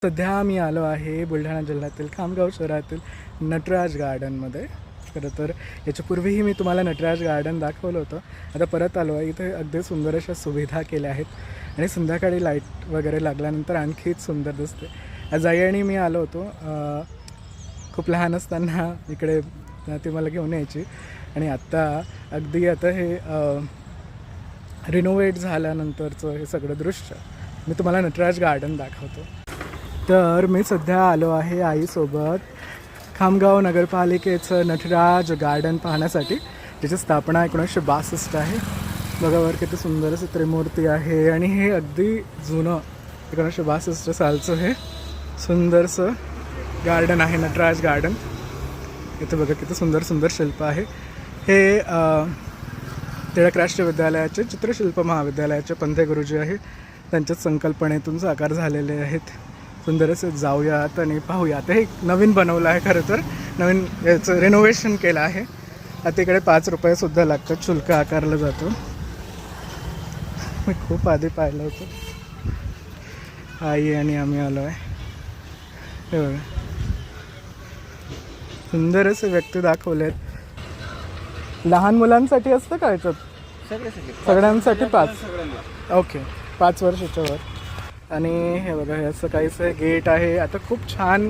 सध्या मी आलो आहे बुलढाणा जिल्ह्यातील खामगाव शहरातील नटराज गार्डनमध्ये. खरं तर याच्यापूर्वीही मी तुम्हाला नटराज गार्डन दाखवलं होतं. आता परत आलो आहे. इथे अगदी सुंदर अशा सुविधा केल्या आहेत आणि संध्याकाळी लाईट वगैरे लागल्यानंतर आणखीच सुंदर दिसते. आज आई आणि मी आलो होतो. खूप लहान असताना इकडे ती मला घेऊन यायची आणि आता हे रिनोव्हेट झाल्यानंतरचं हे सगळं दृश्य मी तुम्हाला नटराज गार्डन दाखवतो. तर मी सध्या आलो आहे आईसोबत खामगाव नगरपालिकेचं नटराज गार्डन पाहण्यासाठी, ज्याची स्थापना 1962 आहे. बघा वर किती सुंदर असं त्रिमूर्ती आहे आणि हे अगदी जुनं 1962 सालचं हे सुंदरसं गार्डन आहे नटराज गार्डन. इथे बघा किती सुंदर सुंदर शिल्प आहे. हे टिळक राष्ट्रीय विद्यालयाचे चित्रशिल्प महाविद्यालयाचे पंथे गुरुजी आहे, त्यांच्याच संकल्पनेतून साकार झालेले आहेत. सुंदर असे जाऊयात आणि पाहूयात. हे नवीन बनवलं आहे, खरं तर नवीन याचं रिनोव्हेशन केलं आहे. आता इकडे 5 रुपयेसुद्धा लागतात, शुल्क आकारलं जातो. मी खूप आधी पाहिलं होतं. आई आणि आम्ही आलो आहे. हे बघा सुंदर असे व्यक्ती दाखवलेत. लहान मुलांसाठी असतं का याच्यात? सगळ्यांसाठी 5. ओके, 5 वर्षाच्या वर. आणि हे बघा हे असं काहीसं गेट आहे. आता खूप छान,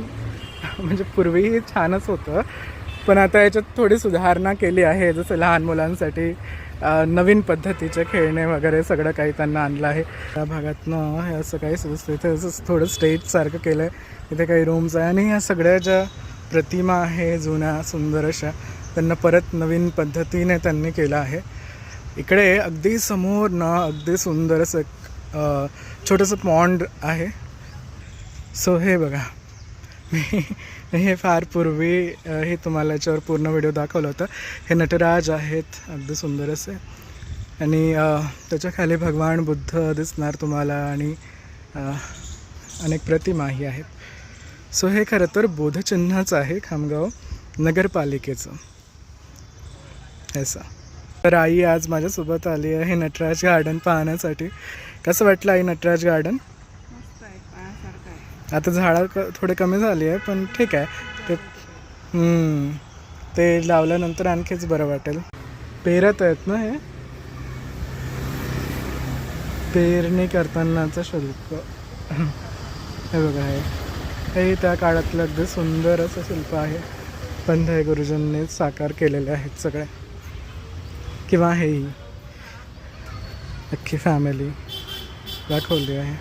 म्हणजे पूर्वीही छानच होतं, पण आता याच्यात थोडी सुधारणा केली आहे. जसं लहान मुलांसाठी नवीन पद्धतीचे खेळणे वगैरे सगळं काही त्यांना आणलं आहे. त्या भागातनं हे असं काही सुचतं. इथे असं थोडं स्टेजसारखं केलं आहे. इथे काही रूम्स आहे आणि ह्या सगळ्या ज्या प्रतिमा आहे जुन्या सुंदर अशा, त्यांना परत नवीन पद्धतीने त्यांनी केलं आहे. इकडे अगदी समोर ना अगदी सुंदर असं छोटंसं पॉन्ड आहे. सो हे बघा, मी हे फार पूर्वी हे तुम्हाला याच्यावर पूर्ण व्हिडिओ दाखवलं होतं. हे नटराज आहेत अगदी सुंदर असे आणि त्याच्या खाली भगवान बुद्ध दिसणार तुम्हाला आणि अनेक प्रतिमाही आहेत. सो हे खरं तर बोधचिन्हच आहे खामगाव नगरपालिकेचं असं. तर आई आज माझ्यासोबत आली आहे नटराज गार्डन पाहण्यासाठी. कसं वाटलं आई नटराज गार्डन? आता झाडं थोडे कमी झाली आहे, पण ठीक आहे. ते लावल्यानंतर आणखीच बरं वाटेल. पेरत आहेत ना हे, पेरणी करतानाचं शुल्क. हे बघा हे त्या काळातलं अगदी सुंदर असं शिल्प आहे. पंथे गुरुजींनी साकार केलेले आहेत सगळे, किंवा हेही अख्खी फॅमिली दाखवली आहे.